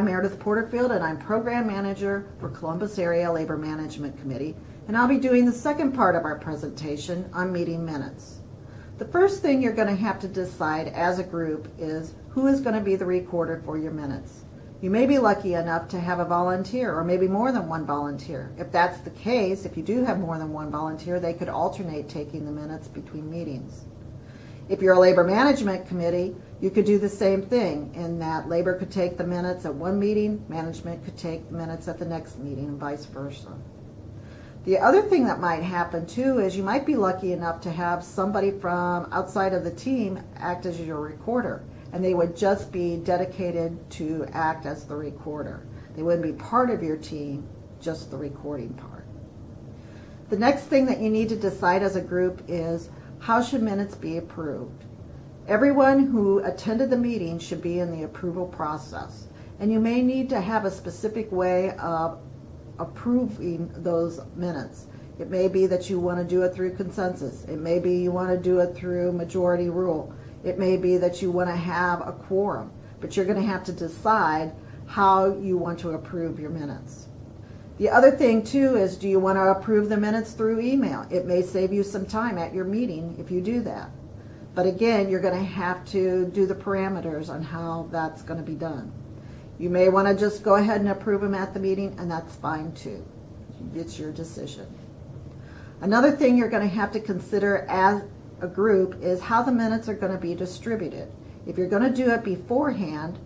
I'm Meredith Porterfield, and I'm Program Manager for Columbus Area Labor Management Committee, and I'll be doing the second part of our presentation on meeting minutes. The first thing you're going to have to decide as a group is who is going to be the recorder for your minutes. You may be lucky enough to have a volunteer, or maybe more than one volunteer. If that's the case, if you do have more than one volunteer, they could alternate taking the minutes between meetings. If you're a labor management committee, you could do the same thing in that labor could take the minutes at one meeting, management could take the minutes at the next meeting, and vice versa. The other thing that might happen too is you might be lucky enough to have somebody from outside of the team act as your recorder, and they would just be dedicated to act as the recorder. They wouldn't be part of your team, just the recording part. The next thing that you need to decide as a group is how should minutes be approved? Everyone who attended the meeting should be in the approval process, and you may need to have a specific way of approving those minutes. It may be that you want to do it through consensus. It may be you want to do it through majority rule. It may be that you want to have a quorum, but you're going to have to decide how you want to approve your minutes. The other thing too is, do you want to approve the minutes through email? It may save you some time at your meeting if you do that. But again, you're going to have to do the parameters on how that's going to be done. You may want to just go ahead and approve them at the meeting, and that's fine too. It's your decision. Another thing you're going to have to consider as a group is how the minutes are going to be distributed. If you're going to do it beforehand,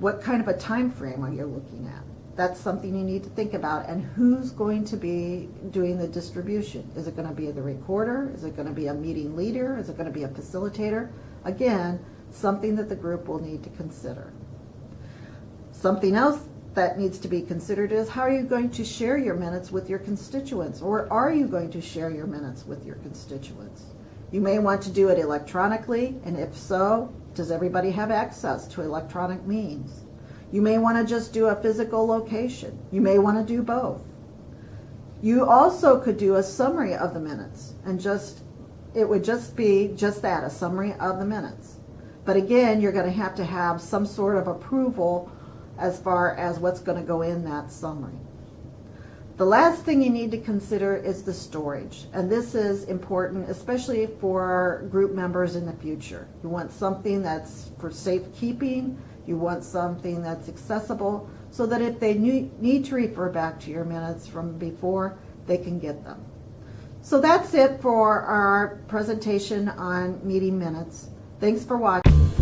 what kind of a time frame are you looking at? That's something you need to think about. And who's going to be doing the distribution? Is it going to be the recorder? Is it going to be a meeting leader? Is it going to be a facilitator? Again, something that the group will need to consider. Something else that needs to be considered is, how are you going to share your minutes with your constituents? Or are you going to share your minutes with your constituents? You may want to do it electronically, and if so, does everybody have access to electronic means? You may want to just do a physical location. You may want to do both. You also could do a summary of the minutes, and it would just be just that, a summary of the minutes. But again, you're going to have some sort of approval as far as what's going to go in that summary. The last thing you need to consider is the storage, and this is important, especially for group members in the future. You want something that's for safekeeping. You want something that's accessible so that if they need to refer back to your minutes from before, they can get them. So that's it for our presentation on meeting minutes. Thanks for watching.